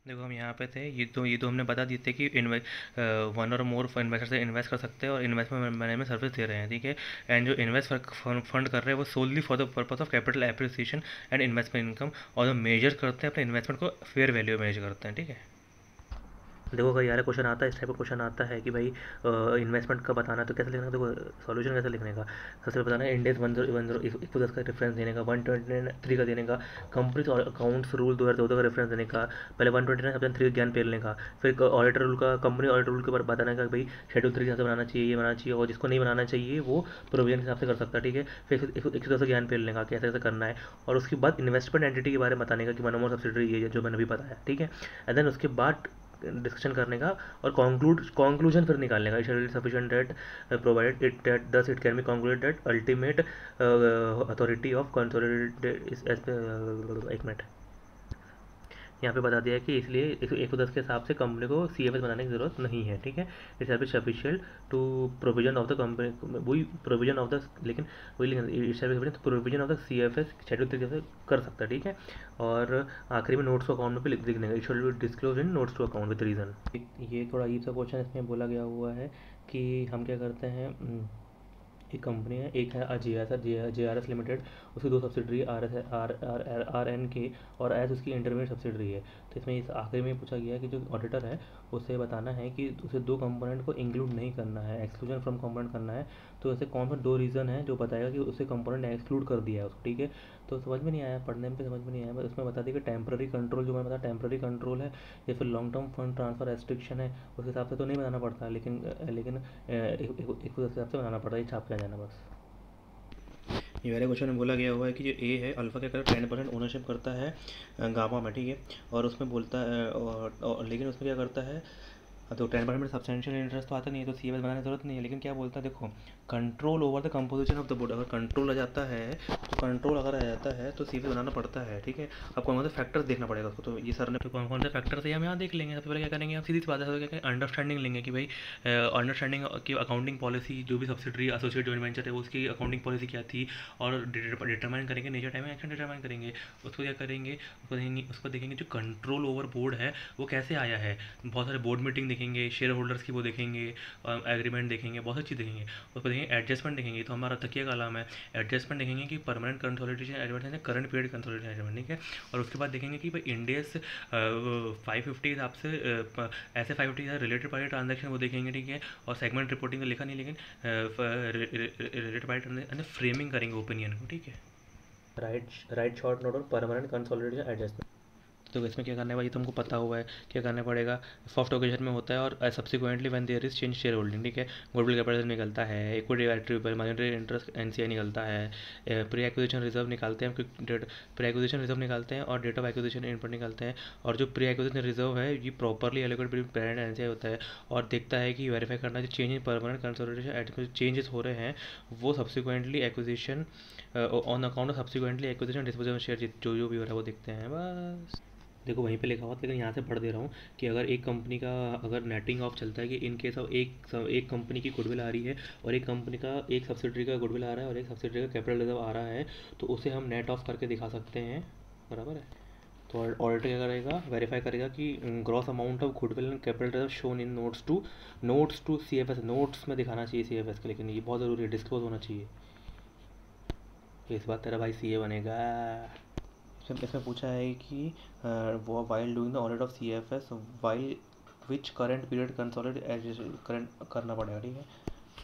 देखो हम यहाँ पे थे, ये तो हमने बता दिए थे कि वन और मोर इन्वेस्टर से इन्वेस्ट कर सकते हैं और इन्वेस्टमेंट मैनेजमेंट सर्विस दे रहे हैं, ठीक है। एंड जो इन्वेस्ट फंड कर रहे हैं वो solely for the purpose of capital appreciation and investment income, और जो मेजर करते हैं अपने इन्वेस्टमेंट को फेयर वैल्यू मेजर करते हैं, ठीक है। देखो कई यार क्वेश्चन आता है, इस टाइप का क्वेश्चन आता है कि भाई इन्वेस्टमेंट का बताना है तो कैसे लिखना है। देखो सॉल्यूशन कैसे लिखने का, सबसे पहले बताना है इंडेक्स 1010 110 का रेफरेंस देने का, 123 का देने का, कंपनी अकाउंट्स रूल 2014 का रेफरेंस देने का, पहले 129 ऑप्शन 3 ज्ञान पेल लेने का, फिर ऑडिटर रूल का, कंपनी ऑडिटर रूल के ऊपर बताना का भाई शेड्यूल 3 के हिसाब से बनाना चाहिए, ये बनाना चाहिए, और जिसको नहीं बनाना चाहिए वो प्रोविजन के हिसाब से कर सकता है, ठीक है। फिर 110 ज्ञान पेल लेने का कैसे कैसे करना है, और उसके बाद इन्वेस्टमेंट एंटिटी के बारे में बताने का कि मनोमोर सब्सिडरी ये जो मैंने अभी बताया, ठीक है। एंड देन उसके बाद डिस्कशन करने का और कंक्लूजन फिर निकालने का, schedule sufficient that provided it that this it can be concluded that ultimate authority of consolidated इस एक मिनट, यहाँ पे बता दिया है कि इसलिए 110 के हिसाब से कंपनी को सी एफ एस बनाने की ज़रूरत नहीं है, ठीक है। It's have sufficient to provision of the company, वही प्रोविजन ऑफ द, लेकिन वही it's have provision of the C F S schedule तरीके से कर सकता है, ठीक है। और आखिरी में नोट्स टू अकाउंट में भी लिख देंगे, it should be disclose in notes to account with reason. ये थोड़ा अजीब सा क्वेश्चन इसमें बोला गया हुआ है कि हम क्या करते हैं, एक कंपनी है, एक है जे आर एस लिमिटेड, उसकी दो subsidiary R S R N K और एस उसकी इंटरमीडिएट सब्सिडरी है। तो इसमें इस आखिरी में पूछा गया है कि जो ऑडिटर है उसे बताना है कि उसे दो कंपोनेंट को इंक्लूड नहीं करना है, एक्सक्लूजन फ्रॉम कंपोनेंट करना है। तो ऐसे कौन सा दो रीज़न है जो बताएगा कि उसे कंपोनेंट एक्सक्लूड कर दिया है उसको, ठीक है। तो समझ में नहीं आया, पढ़ने में समझ में नहीं आया, बस उसमें बता दिया कि टेम्प्ररी कंट्रोल, जो मैंने बताया टेम्प्ररी कंट्रोल है या फिर long term fund transfer restriction है, उस हिसाब से तो नहीं बनाना पड़ता, लेकिन एक हिसाब से बनाना पड़ता है, छाप के आ जाना बस। ये वाले क्वेश्चन में बोला गया हुआ है कि जो ए है अल्फ़ा क्या करता है, 10% ओनरशिप करता है गामा में, ठीक है। और उसमें बोलता है और लेकिन उसमें क्या करता है, तो 10% में सब्सटेंशियल इंटरेस्ट तो आता नहीं है, तो सी एस बनाने की जरूरत नहीं है। लेकिन क्या बोलता है देखो, control over the composition of the board, अगर कंट्रोल आ जाता है, तो कंट्रोल अगर आ जाता है तो सी एस बनाना पड़ता है, ठीक है। अब कौन कौन से फैक्टर्स देखना पड़ेगा उसको, तो ये सर ने तो कौन कौन से फैक्टर्स है हम यहाँ देख लेंगे। सबसे पहले क्या करेंगे, हम सीधी सी बात है, क्या करेंगे, अंडरस्टैंडिंग लेंगे कि भाई अंडरस्टैंडिंग की अकाउंटिंग पॉलिसी, जो भी सब्सिडरी एसोसिएट जॉइंट वेंचर है उसकी अकाउंटिंग पॉलिसी क्या थी, और डिटरमाइन करेंगे, नेचर टाइम एक्शन डिटरमाइन करेंगे। उसको क्या करेंगे, उसको देखेंगे जो कंट्रोल ओवर बोर्ड है वो कैसे आया है, बहुत सारे बोर्ड मीटिंग देखेंगे, शेयर होल्डर्स की वो देखेंगे, एग्रीमेंट देखेंगे, बहुत सारी चीज़ देखेंगे। उसको देखेंगे एडजस्टमेंट देखेंगे, तो हमारा तकिया का नाम है। एडजस्टमेंट देखेंगे कि परमानेंट कंसोलिडेशन एडजस्टमेंट है, करंट पीरियड कंसोलिडेशन एडजस्टमेंट, ठीक है। और उसके बाद देखेंगे कि भाई इंडेस 550 के हिसाब से ऐसे 550 के साथ रिलेटेड पार्टी ट्रांजेक्शन वो देखेंगे, ठीक है। और सेगमेंट रिपोर्टिंग का लिखा नहीं, लेकिन रिलेटेड पार्टी ट्रांजेक्शन फ्रेमिंग करेंगे ओपिनियन को, ठीक है। राइट शॉर्ट नोट और परमानेंट कंसोलिडेशन एडजस्टमेंट। तो इसमें क्या करना है भाई, तुमको पता हुआ है क्या करना पड़ेगा। फर्स्ट ओकेजन में होता है और subsequently when there is change share holding, ठीक है। गुडविल कैपिटल निकलता है, equity attribute monetary interest NCI निकलता है, प्री एक्विजिशन रिजर्व निकालते हैं, प्री एक्विजिशन रिजर्व निकालते हैं और डेट ऑफ एक्विजिशन इनपुट निकालते हैं। और जो प्री एक्विजिशन रिजर्व है ये properly allocate between parent NCI होता है, और देखता है कि वेरीफाई करना जो change in permanent consolidation changes हो रहे हैं वो subsequently acquisition on account of subsequently acquisition disposal share जो भी हो रहा है वो देखते हैं बस। देखो वहीं पे लिखा हुआ था, लेकिन यहाँ से पढ़ दे रहा हूँ कि अगर एक कंपनी का अगर नेटिंग ऑफ चलता है कि इन केस ऑफ एक कंपनी की गुडविल आ रही है और एक कंपनी का एक सब्सिडरी का गुडविल आ रहा है और एक सब्सिडरी का कैपिटल रिजर्व आ रहा है, तो उसे हम नेट ऑफ करके दिखा सकते हैं, बराबर है। तो ऑडिटर क्या करेगा, वेरीफाई करेगा कि gross amount of goodwill and capital reserve shown in notes to C F S, notes में दिखाना चाहिए सी एफ एस का, लेकिन ये बहुत ज़रूरी है, डिस्क्लोज होना चाहिए। इस बात तेरा भाई सी ए बनेगा। इसमें पूछा है कि वो while doing the audit of C F S while which current period consolidate current करना पड़ेगा, ठीक है।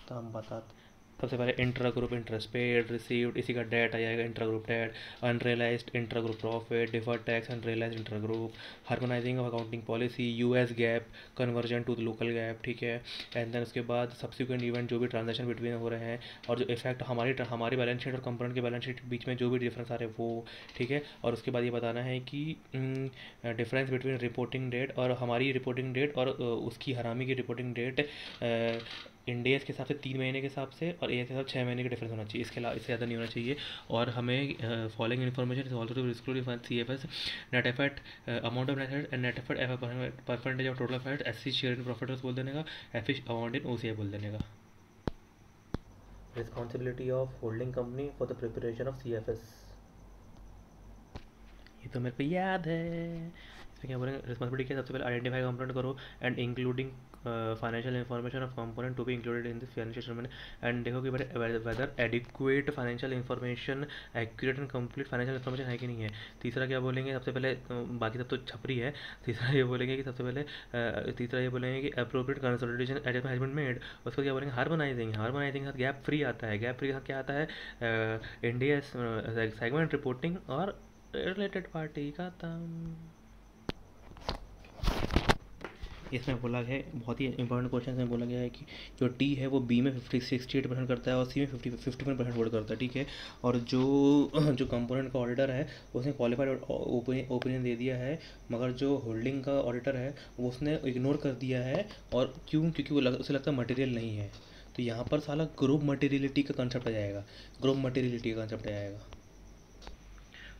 तो हम बताते, सबसे पहले intra group interest paid received, इसी का डेट आ जाएगा, intra group debt, unrealised intra group profit, deferred tax unrealised intra group, harmonising of accounting policy, US GAAP conversion to the local GAAP, ठीक है। एंड देन उसके बाद subsequent event जो भी ट्रांजेक्शन बिटवीन हो रहे हैं और जो इफेक्ट हमारी बैलेंस शीट और कंपोनेंट के बैलेंस शीट बीच में जो भी डिफरेंस आ रहे हैं वो, ठीक है। और उसके बाद ये बताना है कि डिफरेंस बिटवीन रिपोर्टिंग डेट और हमारी रिपोर्टिंग डेट और उसकी हरामी की रिपोर्टिंग डेट, इंडियस के हिसाब से 3 महीने के हिसाब से और एएस के हिसाब से 6 महीने का डिफरेंस होना चाहिए, इसके अलावा इससे ज़्यादा नहीं होना चाहिए। और हमें following information is also to disclose C F S, net effort amount of net effort and net effort percentage of total effort, S C share in profit बोल देने का, एफ अमाउंट इन ओ सी आई बोल देने का। Responsibility of holding company for the preparation of C F S, ये तो मेरे को याद है, इसमें क्या बोलेंगे, रिस्पॉन्सिबिलिटी क्या है, सबसे पहले आइडेंटिफाई कंपोनेंट करो and including financial information of component to be included in this financial statement, and देखो कि whether adequate financial information, accurate and complete financial information है कि नहीं है। तीसरा क्या बोलेंगे, सबसे पहले बाकी सब तो छपरी है। तीसरा ये बोलेंगे कि सबसे पहले तीसरा ये बोलेंगे कि appropriate consolidation adjustment has been made. उसको क्या बोलेंगे, हार्मोनाइजिंग। हार्मोनाइजिंग के साथ गैप फ्री आता है। गैप फ्री के साथ क्या आता है, इंडिया सेगमेंट रिपोर्टिंग और रिलेटेड पार्टी का तम। इसमें बोला गया है, बहुत ही इंपॉर्टेंट क्वेश्चन में बोला गया है कि जो टी है वो बी में 68% करता है और सी में 51% वोट करता है, ठीक है। और जो कंपोनेंट का ऑडिटर है उसने क्वालिफाइड ओपिनियन दे दिया है, मगर जो होल्डिंग का ऑडिटर है वो उसने इग्नोर कर दिया है। और क्यों, क्योंकि उसे लगता है मटेरियल नहीं है। तो यहाँ पर साला ग्रुप मटेरियलिटी का कंसेप्ट आ जाएगा, ग्रुप मटेरियलिटी का कंसेप्ट आ जाएगा।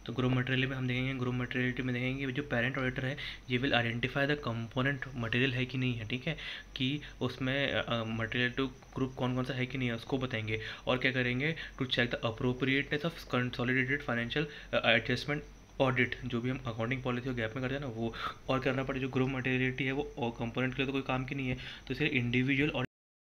तो ग्रुप मटेरियल में हम देखेंगे, ग्रुप मटेरियलिटी में देखेंगे जो पेरेंट ऑडिटर है ये will identify the component material है कि नहीं है, ठीक है, कि उसमें मटेरियल टू ग्रुप कौन कौन सा है कि नहीं है उसको बताएंगे। और क्या करेंगे, to check the appropriateness of consolidated financial adjustment audit, जो भी हम अकाउंटिंग पॉलिसी और गैप में करते हैं ना वो। और करना पड़े जो ग्रुप मटेरियलिटी है वो कंपोनेंट के लिए तो कोई काम की नहीं है, तो इसे इंडिविजुअल